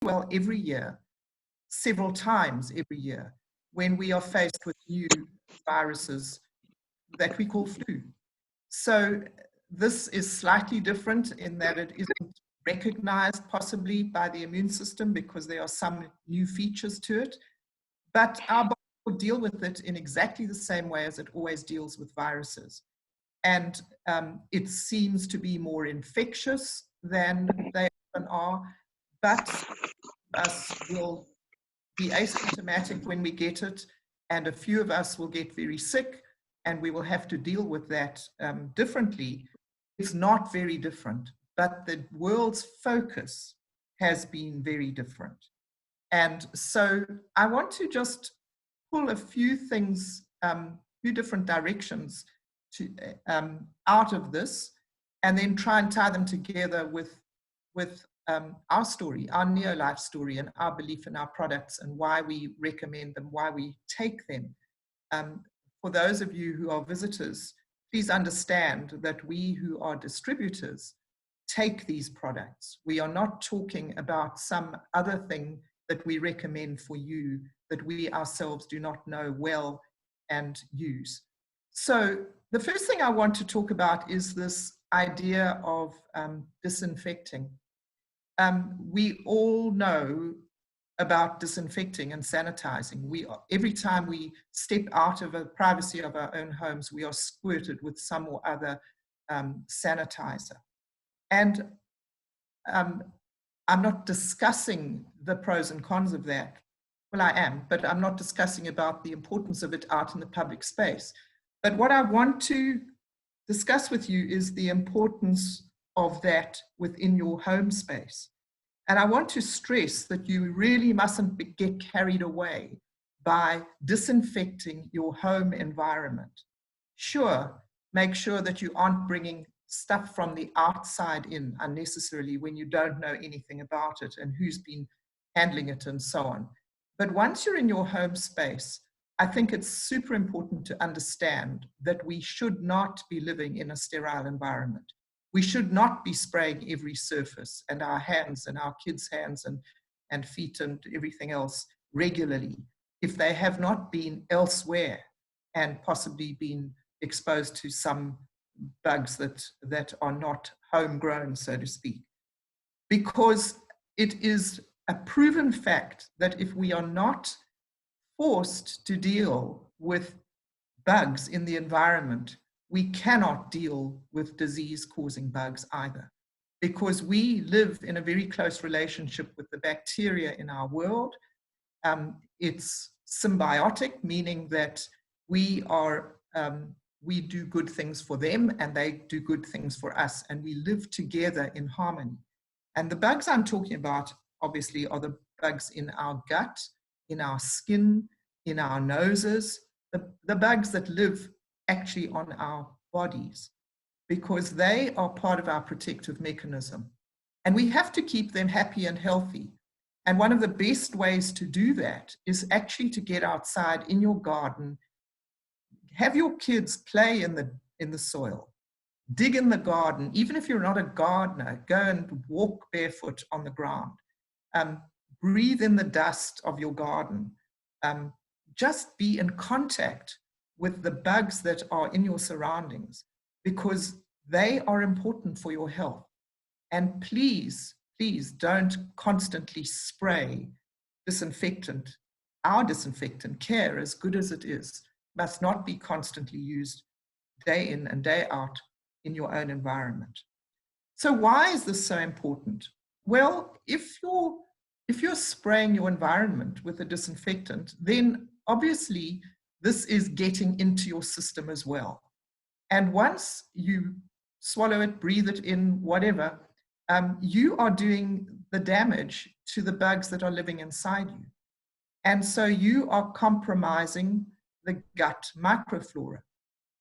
well every year, several times every year, when we are faced with new viruses that we call flu. So this is slightly different in that it isn't recognized possibly by the immune system because there are some new features to it, but our body will deal with it in exactly the same way as it always deals with viruses. And it seems to be more infectious than they often are, but us will be asymptomatic when we get it, and a few of us will get very sick, and we will have to deal with that differently. It's not very different, but the world's focus has been very different. And so I want to just pull a few things, few different directions to, out of this, and then try and tie them together with our story, our NeoLife story, and our belief in our products and why we recommend them, why we take them. For those of you who are visitors, please understand that we who are distributors take these products. We are not talking about some other thing that we recommend for you that we ourselves do not know well and use. So the first thing I want to talk about is this idea of disinfecting. We all know about disinfecting and sanitizing. Every time we step out of the privacy of our own homes, we are squirted with some or other sanitizer. And I'm not discussing the pros and cons of that. Well, I am, but I'm not discussing about the importance of it out in the public space. But what I want to discuss with you is the importance of that within your home space. And I want to stress that you really mustn't get carried away by disinfecting your home environment. Sure, make sure that you aren't bringing stuff from the outside in unnecessarily when you don't know anything about it and who's been handling it and so on. But once you're in your home space, I think it's super important to understand that we should not be living in a sterile environment. We should not be spraying every surface and our hands and our kids' hands and feet and everything else regularly if they have not been elsewhere and possibly been exposed to some bugs that are not homegrown, so to speak. Because it is a proven fact that if we are not forced to deal with bugs in the environment, we cannot deal with disease-causing bugs either, because we live in a very close relationship with the bacteria in our world. It's symbiotic, meaning that we do good things for them and they do good things for us, and we live together in harmony. And the bugs I'm talking about, obviously, are the bugs in our gut, in our skin, in our noses, the bugs that live actually on our bodies, because they are part of our protective mechanism. And we have to keep them happy and healthy. And one of the best ways to do that is actually to get outside in your garden, have your kids play in the soil, dig in the garden. Even if you're not a gardener, go and walk barefoot on the ground. Breathe in the dust of your garden. Just be in contact with the bugs that are in your surroundings, because they are important for your health. And please, please don't constantly spray disinfectant. Our disinfectant, Care, as good as it is, must not be constantly used day in and day out in your own environment. So why is this so important? Well, if you're spraying your environment with a disinfectant, then obviously this is getting into your system as well. And once you swallow it, breathe it in, whatever, you are doing the damage to the bugs that are living inside you. And so you are compromising the gut microflora.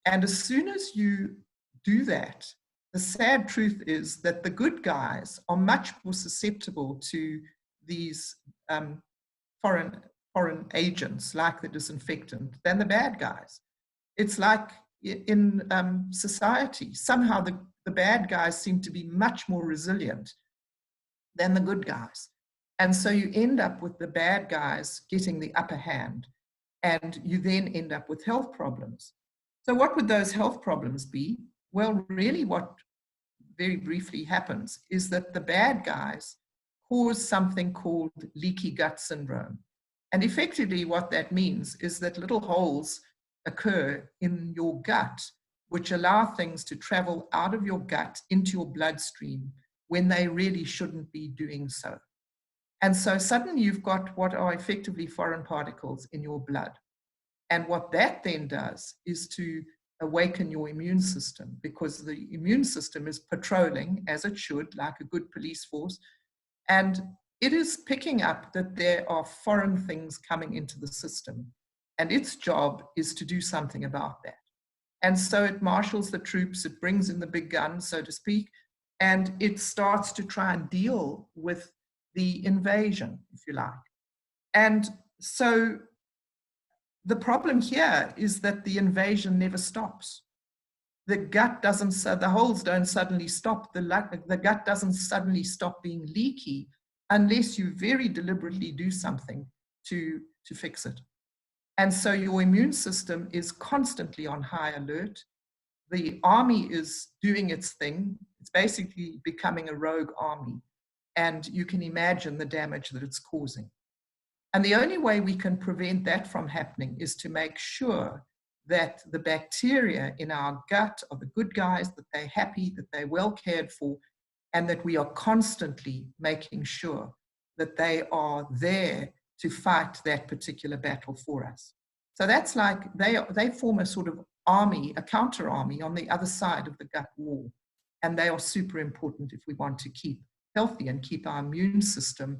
And as soon as you do that, the sad truth is that the good guys are much more susceptible to these foreign agents like the disinfectant than the bad guys. It's like in society, somehow the bad guys seem to be much more resilient than the good guys. And so you end up with the bad guys getting the upper hand, and you then end up with health problems. So what would those health problems be? Well, really what very briefly happens is that the bad guys cause something called leaky gut syndrome. And effectively what that means is that little holes occur in your gut, which allow things to travel out of your gut into your bloodstream when they really shouldn't be doing so. And so suddenly you've got what are effectively foreign particles in your blood. And what that then does is to awaken your immune system, because the immune system is patrolling, as it should, like a good police force, and it is picking up that there are foreign things coming into the system, and its job is to do something about that. And so it marshals the troops, it brings in the big guns, so to speak, and it starts to try and deal with the invasion, if you like. And so the problem here is that the invasion never stops. The gut doesn't, the holes don't suddenly stop. The gut doesn't suddenly stop being leaky unless you very deliberately do something to fix it. And so your immune system is constantly on high alert. The army is doing its thing. It's basically becoming a rogue army. And you can imagine the damage that it's causing. And the only way we can prevent that from happening is to make sure that the bacteria in our gut are the good guys, that they're happy, that they're well cared for, and that we are constantly making sure that they are there to fight that particular battle for us. So that's like, they form a sort of army, a counter army on the other side of the gut wall. And they are super important if we want to keep healthy and keep our immune system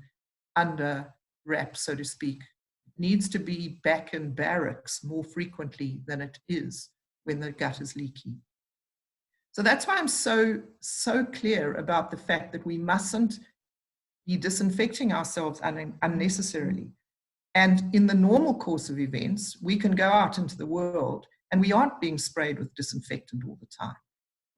under wraps, so to speak. It needs to be back in barracks more frequently than it is when the gut is leaky. So that's why I'm so clear about the fact that we mustn't be disinfecting ourselves unnecessarily. And in the normal course of events, we can go out into the world and we aren't being sprayed with disinfectant all the time.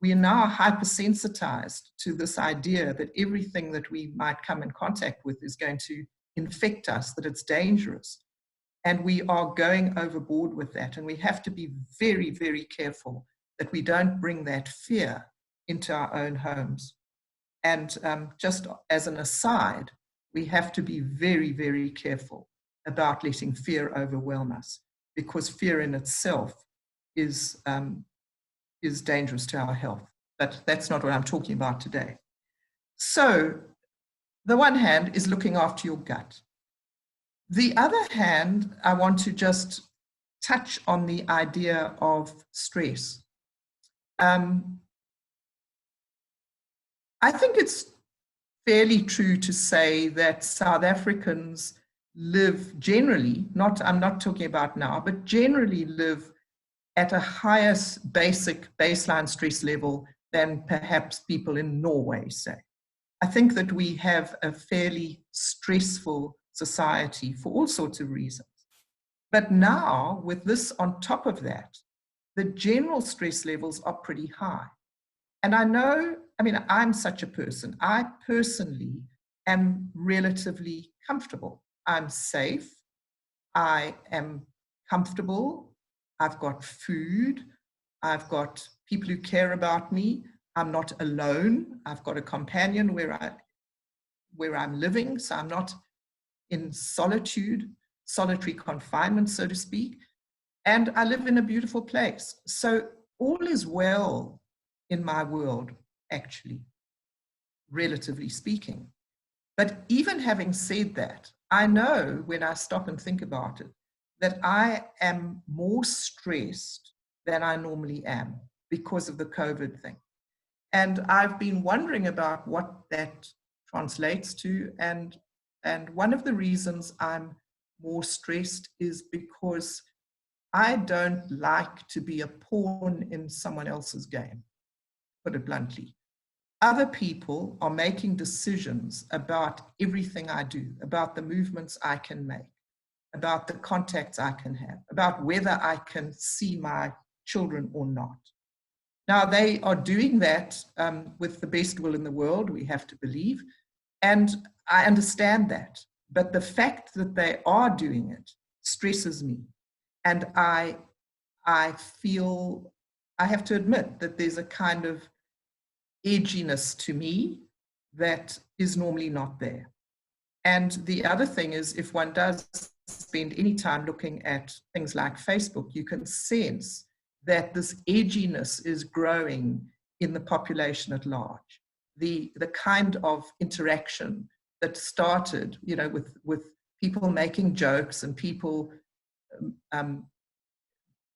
We are now hypersensitized to this idea that everything that we might come in contact with is going to infect us, that it's dangerous. And we are going overboard with that. And we have to be very, very careful that we don't bring that fear into our own homes. And just as an aside, we have to be very, very careful about letting fear overwhelm us, because fear in itself is dangerous to our health. But that's not what I'm talking about today. So the one hand is looking after your gut. The other hand, I want to just touch on the idea of stress. I think it's fairly true to say that South Africans live generally, I'm not talking about now, but generally live at a higher baseline stress level than perhaps people in Norway say. I think that we have a fairly stressful society for all sorts of reasons. But now, with this on top of that, the general stress levels are pretty high. And I'm such a person. I personally am relatively comfortable. I'm safe. I am comfortable. I've got food. I've got people who care about me. I'm not alone. I've got a companion where I'm living, so I'm not in solitary confinement, so to speak. And I live in a beautiful place. So all is well in my world, actually, relatively speaking. But even having said that, I know when I stop and think about it, that I am more stressed than I normally am because of the COVID thing. And I've been wondering about what that translates to. And one of the reasons I'm more stressed is because I don't like to be a pawn in someone else's game, put it bluntly. Other people are making decisions about everything I do, about the movements I can make, about the contacts I can have, about whether I can see my children or not. Now, they are doing that with the best will in the world, we have to believe, And I understand that. But the fact that they are doing it stresses me. And I feel, I have to admit that there's a kind of edginess to me that is normally not there. And the other thing is, if one does spend any time looking at things like Facebook, you can sense that this edginess is growing in the population at large. The kind of interaction that started, you know, with people making jokes and people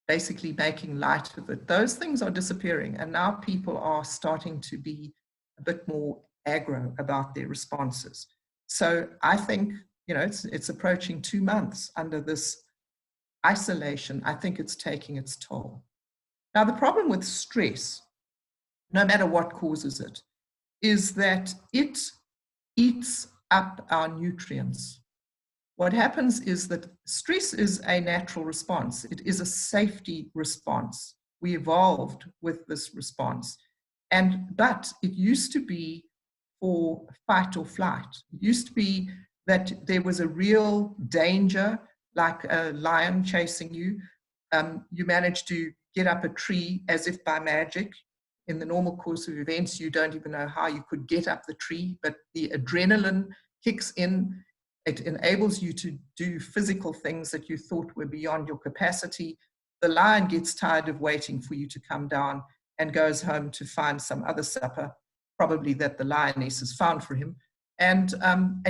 basically making light of it, those things are disappearing. And now people are starting to be a bit more aggro about their responses. So I think, you know, it's approaching 2 months under this isolation. I think it's taking its toll. Now, the problem with stress, no matter what causes it, is that it eats up our nutrients. What happens is that stress is a natural response. It is a safety response. We evolved with this response. But it used to be for fight or flight. It used to be that there was a real danger, like a lion chasing you. You managed to get up a tree as if by magic. In the normal course of events, you don't even know how you could get up the tree, but the adrenaline kicks in. It enables you to do physical things that you thought were beyond your capacity. The lion gets tired of waiting for you to come down and goes home to find some other supper, probably that the lioness has found for him. And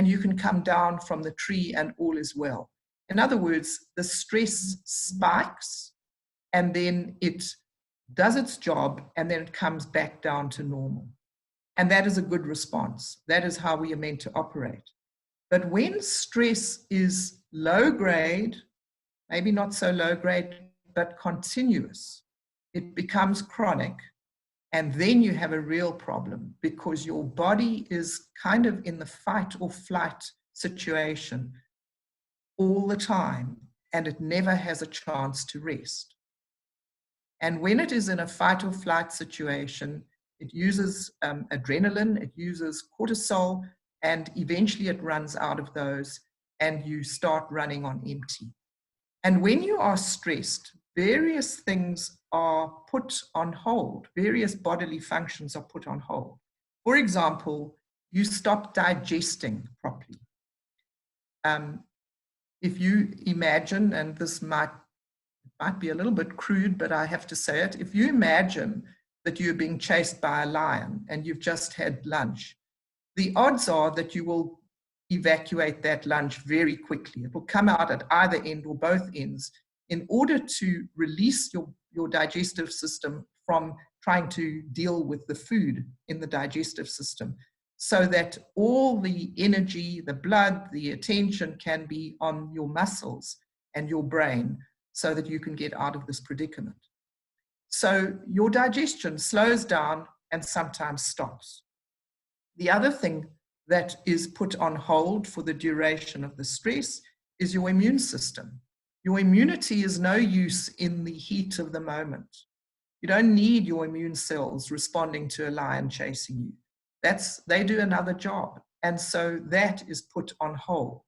you can come down from the tree and all is well. In other words, the stress spikes and then it does its job and then it comes back down to normal. And that is a good response. That is how we are meant to operate. But when stress is low grade, maybe not so low grade, but continuous, it becomes chronic. And then you have a real problem because your body is kind of in the fight or flight situation all the time, and it never has a chance to rest. And when it is in a fight or flight situation, it uses adrenaline, it uses cortisol, and eventually it runs out of those and you start running on empty. And when you are stressed, various things are put on hold, various bodily functions are put on hold. For example, you stop digesting properly. If you imagine, and this might be a little bit crude, but I have to say it, if you imagine that you're being chased by a lion and you've just had lunch, the odds are that you will evacuate that lunch very quickly. It will come out at either end or both ends in order to release your digestive system from trying to deal with the food in the digestive system, so that all the energy, the blood, the attention can be on your muscles and your brain so that you can get out of this predicament. So your digestion slows down and sometimes stops. The other thing that is put on hold for the duration of the stress is your immune system. Your immunity is no use in the heat of the moment. You don't need your immune cells responding to a lion chasing you. They do another job. And so that is put on hold.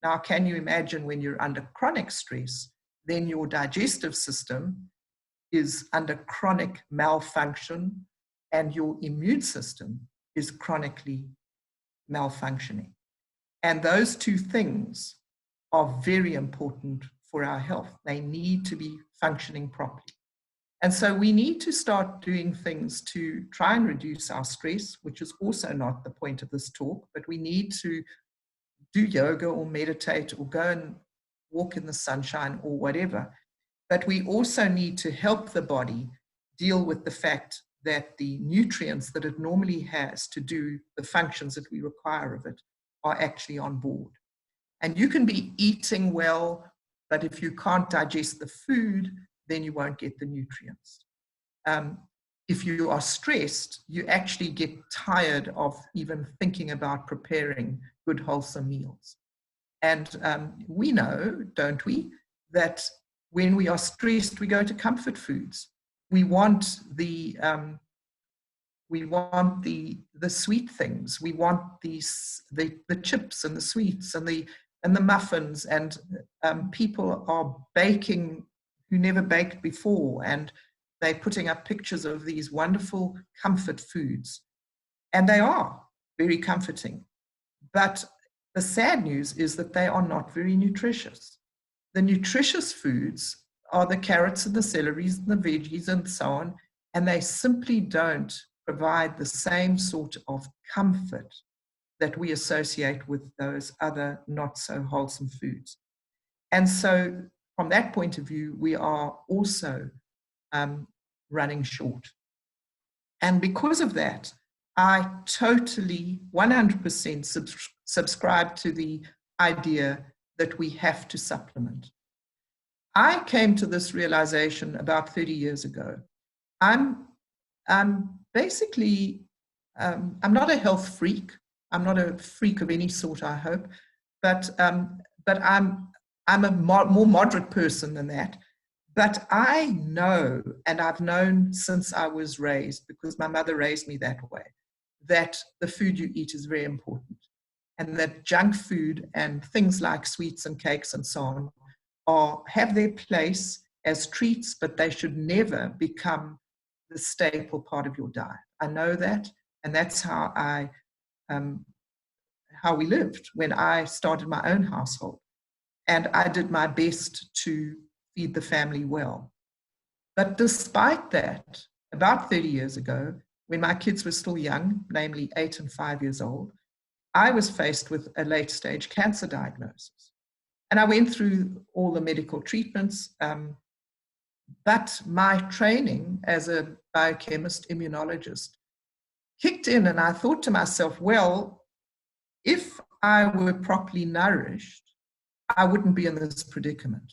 Now, can you imagine when you're under chronic stress, then your digestive system is under chronic malfunction and your immune system is chronically malfunctioning. And those two things are very important for our health. They need to be functioning properly. And so we need to start doing things to try and reduce our stress, which is also not the point of this talk, but we need to do yoga or meditate or go and walk in the sunshine or whatever. But we also need to help the body deal with the fact that the nutrients that it normally has to do the functions that we require of it are actually on board. And you can be eating well, but if you can't digest the food, then you won't get the nutrients. If you are stressed, you actually get tired of even thinking about preparing good, wholesome meals. And we know, don't we, that when we are stressed, we go to comfort foods. We want the We want the sweet things. We want the chips and the sweets and the muffins, and people are baking who never baked before, and they're putting up pictures of these wonderful comfort foods, and they are very comforting. But the sad news is that they are not very nutritious. The nutritious foods are the carrots and the celeries and the veggies and so on, and they simply don't provide the same sort of comfort that we associate with those other not so wholesome foods. And so from that point of view, we are also running short. And because of that, I totally 100% subscribe to the idea that we have to supplement. I came to this realization about 30 years ago. I'm basically, I'm not a health freak. I'm not a freak of any sort, I hope, but I'm a more moderate person than that. But I know, and I've known since I was raised, because my mother raised me that way, that the food you eat is very important, and that junk food and things like sweets and cakes and so on have their place as treats, but they should never become the staple part of your diet. I know that, and that's how we lived when I started my own household, and I did my best to feed the family well. But despite that, about 30 years ago, when my kids were still young, namely 8 and 5 years old, I was faced with a late stage cancer diagnosis. And I went through all the medical treatments, but my training as a biochemist, immunologist, kicked in, and I thought to myself, well, if I were properly nourished, I wouldn't be in this predicament.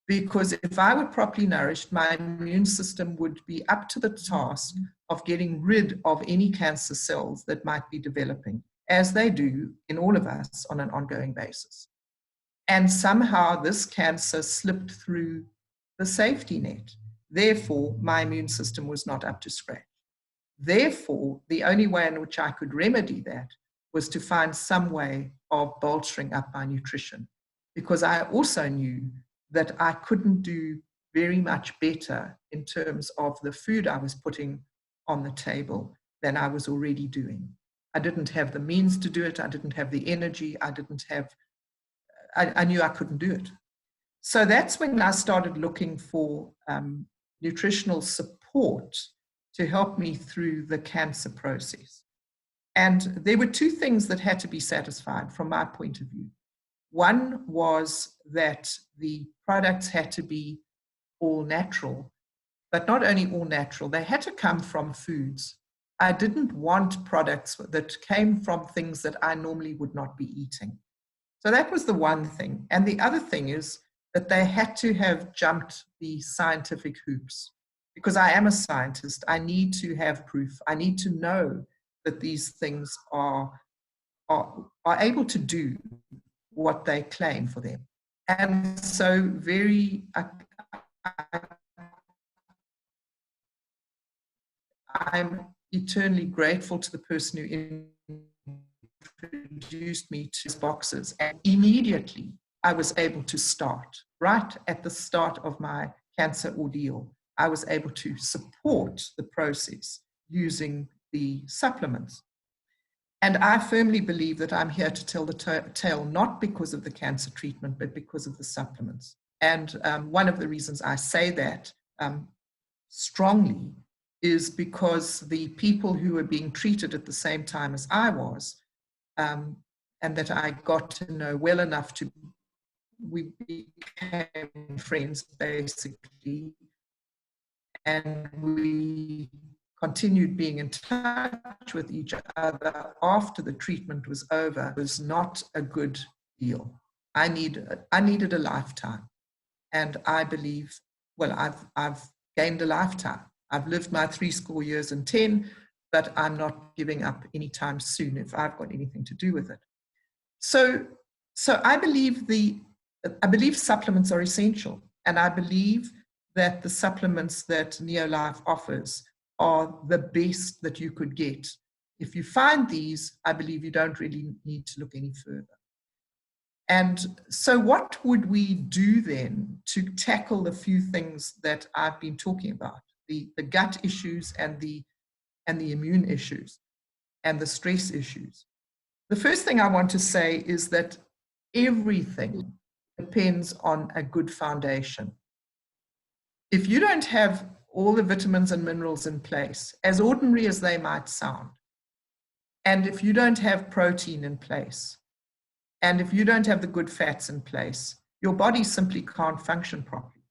Because if I were properly nourished, my immune system would be up to the task of getting rid of any cancer cells that might be developing, as they do in all of us on an ongoing basis. And somehow this cancer slipped through the safety net. Therefore, my immune system was not up to scratch. Therefore, the only way in which I could remedy that was to find some way of bolstering up my nutrition, because I also knew that I couldn't do very much better in terms of the food I was putting on the table than I was already doing. I didn't have the means to do it. I didn't have the energy. I knew I couldn't do it. So that's when I started looking for nutritional support to help me through the cancer process. And there were two things that had to be satisfied from my point of view. One was that the products had to be all natural, but not only all natural, they had to come from foods. I didn't want products that came from things that I normally would not be eating. So that was the one thing. And the other thing is that they had to have jumped the scientific hoops. Because I am a scientist, I need to have proof. I need to know that these things are able to do what they claim for them. And so I'm eternally grateful to the person who introduced me to these boxes. And immediately I was able to start, right at the start of my cancer ordeal, I was able to support the process using the supplements. And I firmly believe that I'm here to tell the tale, not because of the cancer treatment, but because of the supplements. And one of the reasons I say that strongly is because the people who were being treated at the same time as I was, and that I got to know well enough to, we became friends basically, and we continued being in touch with each other after the treatment was over. It was not a good deal. I needed a lifetime. And I believe, well, I've gained a lifetime. I've lived my 70 years and 10, but I'm not giving up anytime soon if I've got anything to do with it. So I believe supplements are essential. And I believe that the supplements that NeoLife offers are the best that you could get. If you find these, I believe you don't really need to look any further. And so what would we do then to tackle the few things that I've been talking about, the gut issues and the immune issues and the stress issues? The first thing I want to say is that everything depends on a good foundation. If you don't have all the vitamins and minerals in place, as ordinary as they might sound, and if you don't have protein in place, and if you don't have the good fats in place, your body simply can't function properly.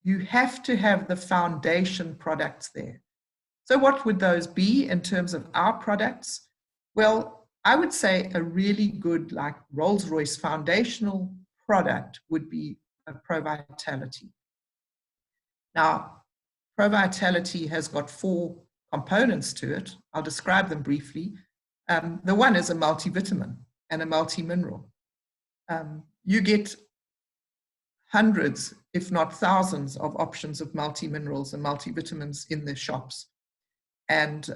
You have to have the foundation products there. So what would those be in terms of our products? Well, I would say a really good, like Rolls-Royce foundational product would be a ProVitality. Now, ProVitality has got 4 components to it. I'll describe them briefly. The one is a multivitamin and a multi-mineral. You get hundreds, if not thousands, of options of multi-minerals and multivitamins in the shops. And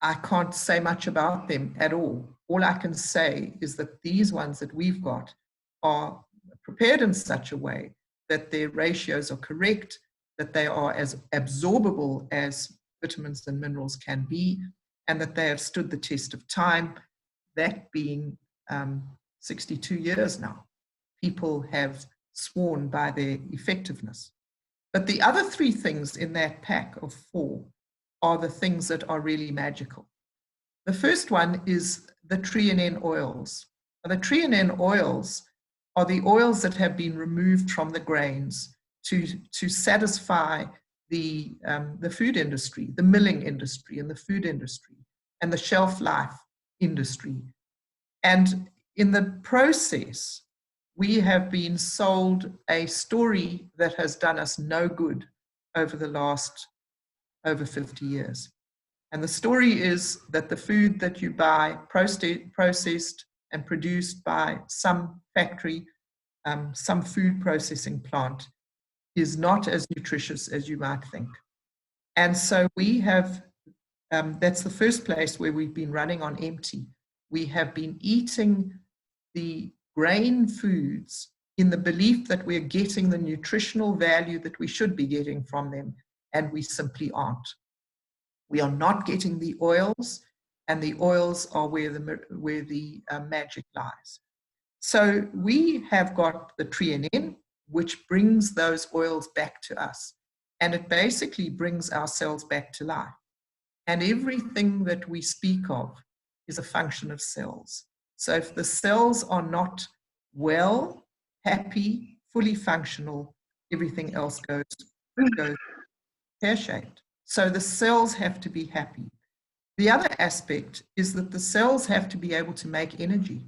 I can't say much about them at all. All I can say is that these ones that we've got are prepared in such a way that their ratios are correct, that they are as absorbable as vitamins and minerals can be, and that they have stood the test of time, that being 62 years now. People have sworn by their effectiveness. But the other 3 things in that pack of 4 are the things that are really magical. The first one is the treonine oils. The treonine oils are the oils that have been removed from the grains to satisfy the food industry, the milling industry and the food industry and the shelf life industry. And in the process, we have been sold a story that has done us no good over the last over 50 years. And the story is that the food that you buy processed and produced by some factory, some food processing plant, is not as nutritious as you might think. And so we have, that's the first place where we've been running on empty. We have been eating the grain foods in the belief that we're getting the nutritional value that we should be getting from them, and we simply aren't. We are not getting the oils, and the oils are where the magic lies. So we have got the treonine, which brings those oils back to us, and it basically brings our cells back to life. And everything that we speak of is a function of cells. So if the cells are not well, happy, fully functional, everything else goes pear-shaped. So the cells have to be happy. The other aspect is that the cells have to be able to make energy.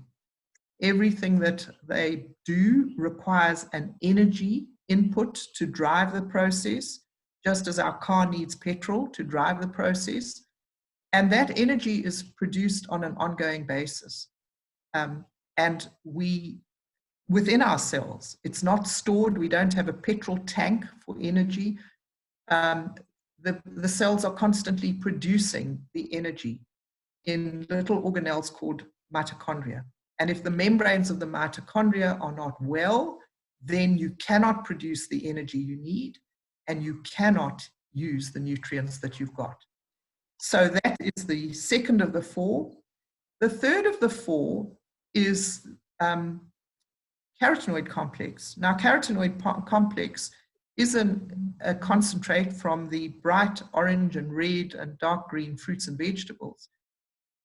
Everything that they do requires an energy input to drive the process, just as our car needs petrol to drive the process. And that energy is produced on an ongoing basis. And within our cells, it's not stored. We don't have a petrol tank for energy. The cells are constantly producing the energy in little organelles called mitochondria. And if the membranes of the mitochondria are not well, then you cannot produce the energy you need, and you cannot use the nutrients that you've got. So that is the second of the 4. The third of the 4 is carotenoid complex. Now, carotenoid complex is a concentrate from the bright orange and red and dark green fruits and vegetables.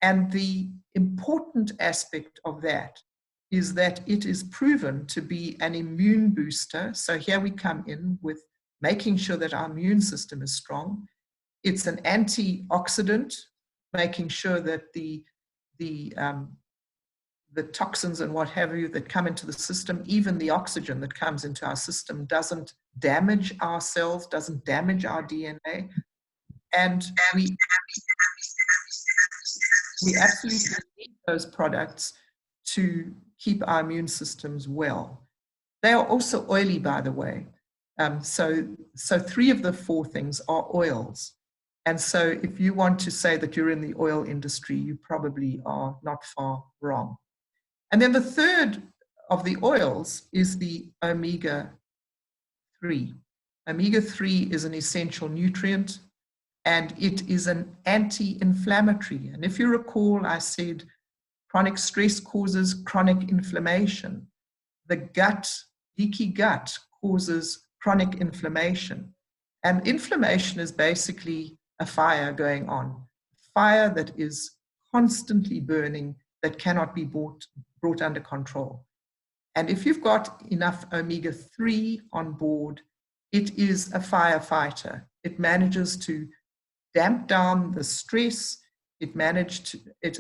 And the important aspect of that is that it is proven to be an immune booster. So here we come in with making sure that our immune system is strong. It's an antioxidant, making sure that the toxins and what have you that come into the system, even the oxygen that comes into our system, doesn't damage our cells, doesn't damage our DNA. And we absolutely need those products to keep our immune systems well. They are also oily, by the way. So 3 of the 4 things are oils. And so if you want to say that you're in the oil industry, you probably are not far wrong. And then the third of the oils is the omega-3. Omega-3 is an essential nutrient, and it is an anti-inflammatory. And if you recall, I said chronic stress causes chronic inflammation. The gut, leaky gut, causes chronic inflammation. And inflammation is basically a fire going on, fire that is constantly burning, that cannot be brought under control. And if you've got enough omega-3 on board, it is a firefighter. It manages to damp down the stress. It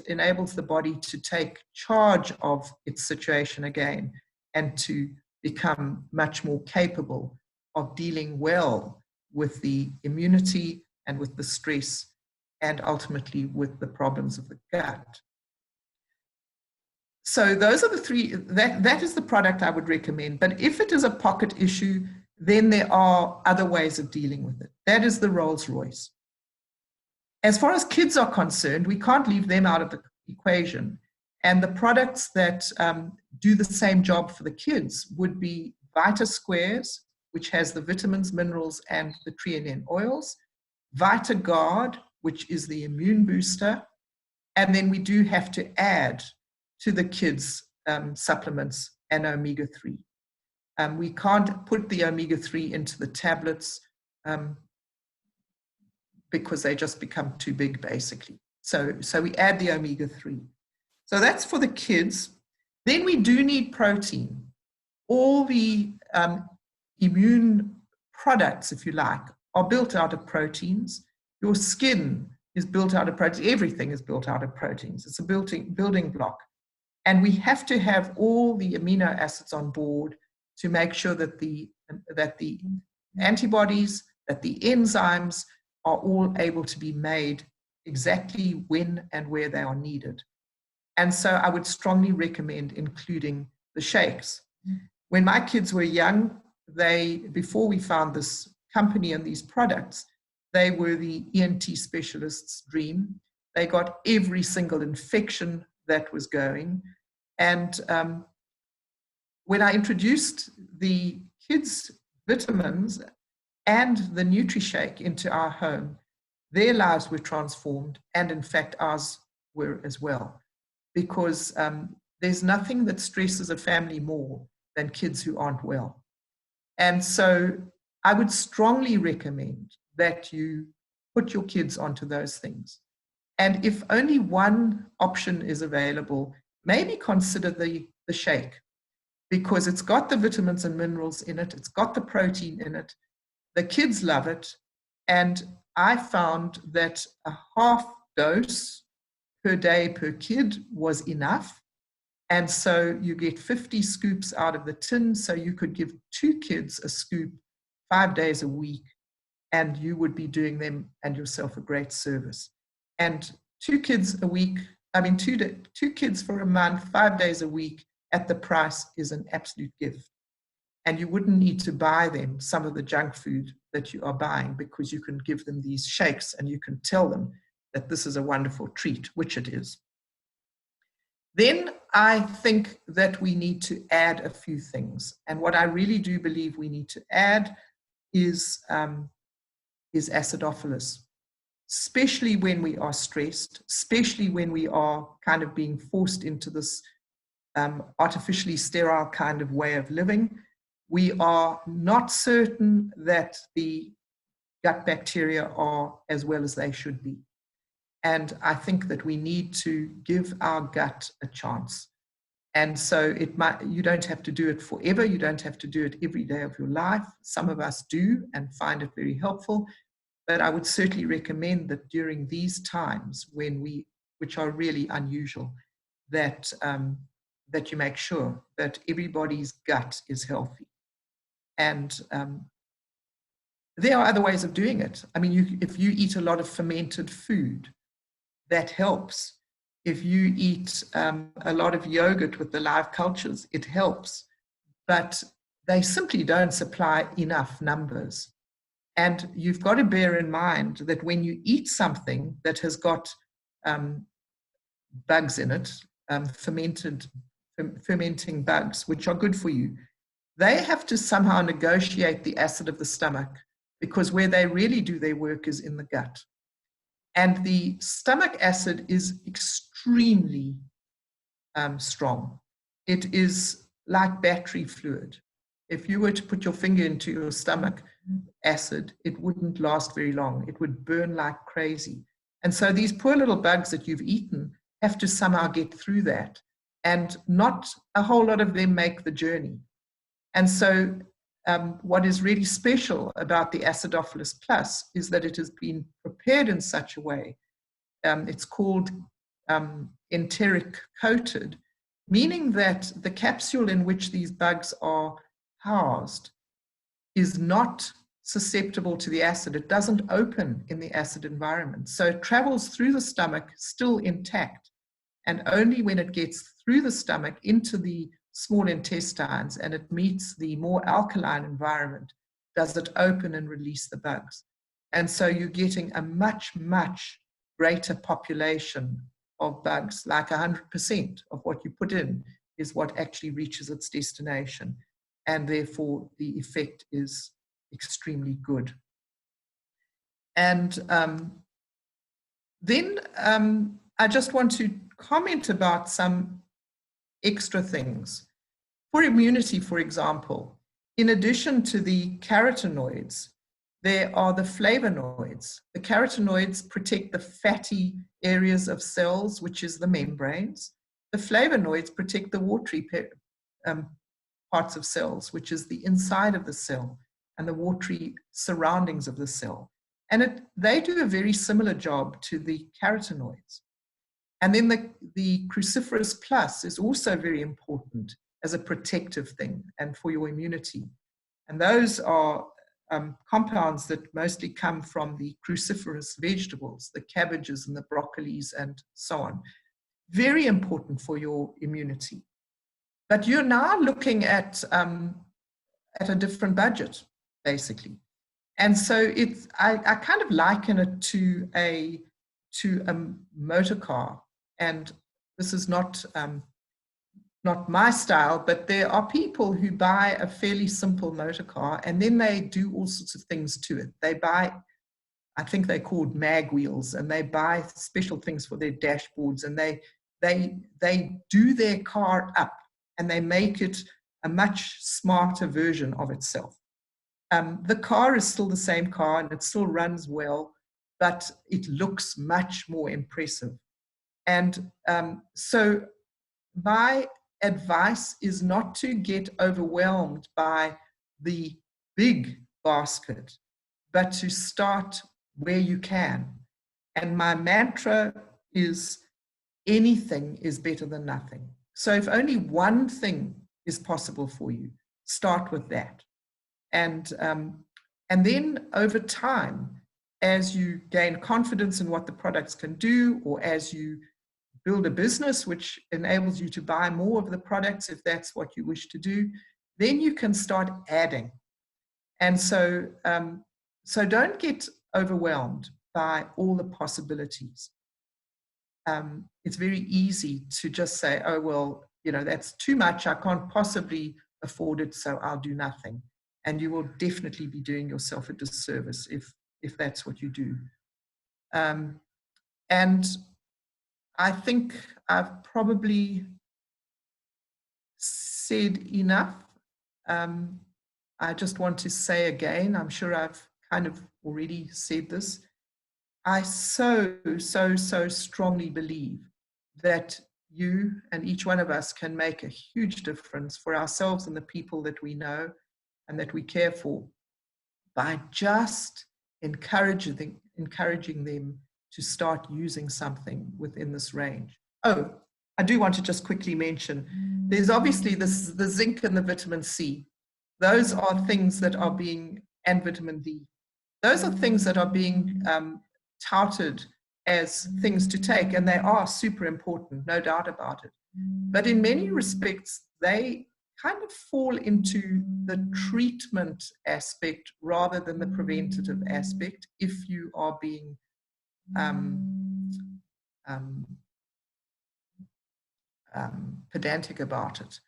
enables the body to take charge of its situation again and to become much more capable of dealing well with the immunity and with the stress and ultimately with the problems of the gut. So those are the 3, that is the product I would recommend. But if it is a pocket issue, then there are other ways of dealing with it. That is the Rolls Royce. As far as kids are concerned, we can't leave them out of the equation. And the products that do the same job for the kids would be Vita Squares, which has the vitamins, minerals, and the treonine oils, VitaGuard, which is the immune booster, and then we do have to add to the kids' supplements an omega-3. We can't put the omega-3 into the tablets because they just become too big, basically. So we add the omega-3. So that's for the kids. Then we do need protein. All the immune products, if you like, are built out of proteins. Your skin is built out of proteins. Everything is built out of proteins. It's a building block. And we have to have all the amino acids on board to make sure that the antibodies, that the enzymes are all able to be made exactly when and where they are needed. And so I would strongly recommend including the shakes. When my kids were young, before we found this company and these products, they were the ENT specialists' dream. They got every single infection that was going. And when I introduced the kids' vitamins and the NutriShake into our home, their lives were transformed, and in fact ours were as well, because there's nothing that stresses a family more than kids who aren't well. And so I would strongly recommend that you put your kids onto those things. And if only one option is available, maybe consider the shake, because it's got the vitamins and minerals in it, it's got the protein in it, the kids love it, and I found that a half dose per day per kid was enough. And so you get 50 scoops out of the tin, so you could give 2 kids a scoop 5 days a week, and you would be doing them and yourself a great service. And 2 kids a week, two kids for a month, 5 days a week at the price is an absolute gift. And you wouldn't need to buy them some of the junk food that you are buying, because you can give them these shakes and you can tell them that this is a wonderful treat, which it is. Then I think that we need to add a few things. And what I really do believe we need to add is Acidophilus, especially when we are stressed, especially when we are kind of being forced into this artificially sterile kind of way of living. We are not certain that the gut bacteria are as well as they should be. And I think that we need to give our gut a chance. And so you don't have to do it forever. You don't have to do it every day of your life. Some of us do and find it very helpful. But I would certainly recommend that during these times which are really unusual, that you make sure that everybody's gut is healthy. And there are other ways of doing it. I mean, if you eat a lot of fermented food, that helps. If you eat a lot of yogurt with the live cultures, it helps. But they simply don't supply enough numbers. And you've got to bear in mind that when you eat something that has got bugs in it, fermenting bugs, which are good for you, they have to somehow negotiate the acid of the stomach, because where they really do their work is in the gut. And the stomach acid is extremely strong. It is like battery fluid. If you were to put your finger into your stomach acid, it wouldn't last very long. It would burn like crazy. And so these poor little bugs that you've eaten have to somehow get through that. And not a whole lot of them make the journey. And so what is really special about the Acidophilus Plus is that it has been prepared in such a way. It's called enteric coated, meaning that the capsule in which these bugs are housed is not susceptible to the acid. It doesn't open in the acid environment. So it travels through the stomach still intact. And only when it gets through the stomach into the small intestines and it meets the more alkaline environment does it open and release the bugs. And so you're getting a much, much greater population of bugs, like 100% of what you put in is what actually reaches its destination. And therefore, the effect is extremely good. And then I just want to comment about some extra things. For immunity, for example, in addition to the carotenoids, there are the flavonoids. The carotenoids protect the fatty areas of cells, which is the membranes. The flavonoids protect the watery parts of cells, which is the inside of the cell and the watery surroundings of the cell. And they do a very similar job to the carotenoids. And then the cruciferous plus is also very important as a protective thing and for your immunity. And those are compounds that mostly come from the cruciferous vegetables, the cabbages and the broccolis and so on. Very important for your immunity. But you're now looking at a different budget, basically. And so I kind of liken it to a motor car. And this is not my style, but there are people who buy a fairly simple motor car and then they do all sorts of things to it. They buy, I think they're called mag wheels, and they buy special things for their dashboards, and they do their car up and they make it a much smarter version of itself. The car is still the same car and it still runs well, but it looks much more impressive. And so my advice is not to get overwhelmed by the big basket, but to start where you can. And my mantra is anything is better than nothing. So if only one thing is possible for you, start with that. And then over time, as you gain confidence in what the products can do, or as you build a business which enables you to buy more of the products if that's what you wish to do, then you can start adding. And so, so don't get overwhelmed by all the possibilities. It's very easy to just say, oh, well, you know, that's too much. I can't possibly afford it, so I'll do nothing. And you will definitely be doing yourself a disservice if that's what you do. And I think I've probably said enough. I just want to say again, I'm sure I've kind of already said this. I so strongly believe that you and each one of us can make a huge difference for ourselves and the people that we know and that we care for by just encouraging them to start using something within this range. Oh, I do want to just quickly mention, there's obviously the zinc and the vitamin C. Those are things that are being, and vitamin D. Those are things that are being touted as things to take, and they are super important, no doubt about it. But in many respects, they kind of fall into the treatment aspect rather than the preventative aspect if you are being pedantic about it.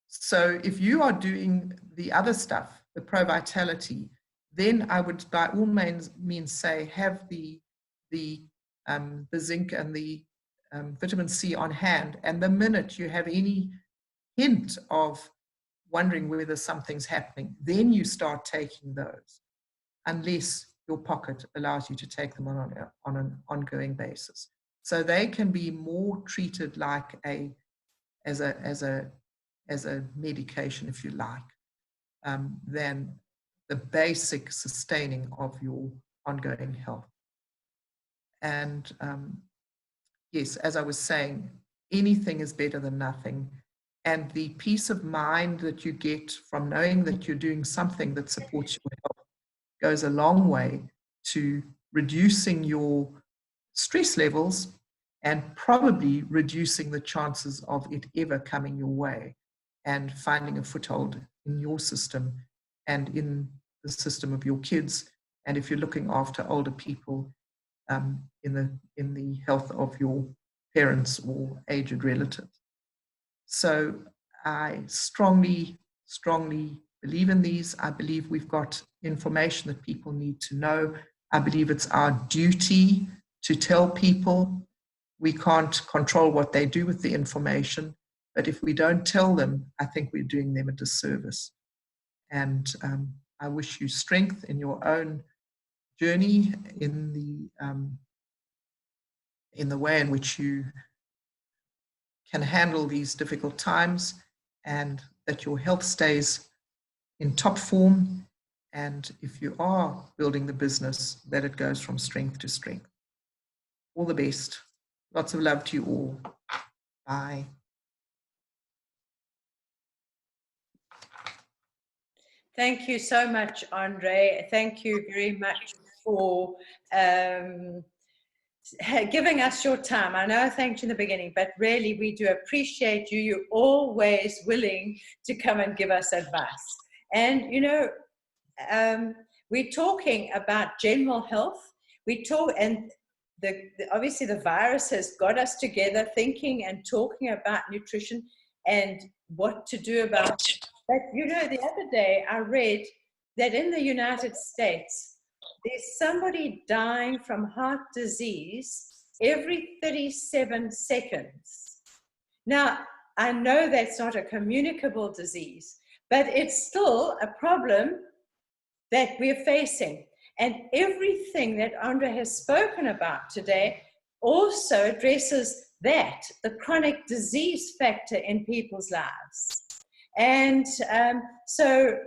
So if you are doing the other stuff, the pro-vitality, then I would by all means say have the zinc and the vitamin C on hand. And the minute you have any hint of wondering whether something's happening, then you start taking those, unless your pocket allows you to take them on an ongoing basis. So they can be more treated like as a medication, if you like, than the basic sustaining of your ongoing health. And yes, as I was saying, anything is better than nothing. And the peace of mind that you get from knowing that you're doing something that supports your health goes a long way to reducing your stress levels and probably reducing the chances of it ever coming your way and finding a foothold in your system and in the system of your kids. And if you're looking after older people, in the health of your parents or aged relatives. So I strongly believe in these. I believe we've got information that people need to know. I believe it's our duty to tell people. We can't control what they do with the information, but if we don't tell them, I think we're doing them a disservice. And I wish you strength in your own journey in the way in which you can handle these difficult times, and that your health stays in top form. And if you are building the business, that it goes from strength to strength. All the best. Lots of love to you all. Bye. Thank you so much, Andre. Thank you very much for giving us your time. I know I thanked you in the beginning, but really we do appreciate you. You're always willing to come and give us advice. And, you know, we're talking about general health. We talk, and obviously the virus has got us together thinking and talking about nutrition and what to do about it. But, you know, the other day I read that in the United States, there's somebody dying from heart disease every 37 seconds. Now, I know that's not a communicable disease, but it's still a problem that we're facing. And everything that André has spoken about today also addresses that, the chronic disease factor in people's lives. And so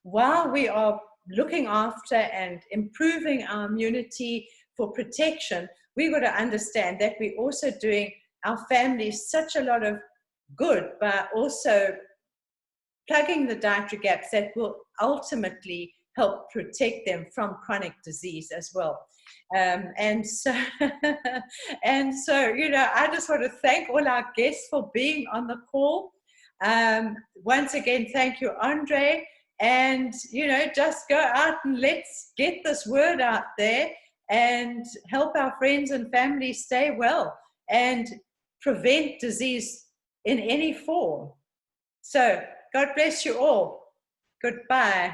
while we are looking after and improving our immunity for protection, we've got to understand that we're also doing our families such a lot of good by also plugging the dietary gaps that will ultimately help protect them from chronic disease as well. And so, you know, I just want to thank all our guests for being on the call. Once again, thank you, Andre. And, you know, just go out and let's get this word out there and help our friends and family stay well and prevent disease in any form. So God bless you all. Goodbye.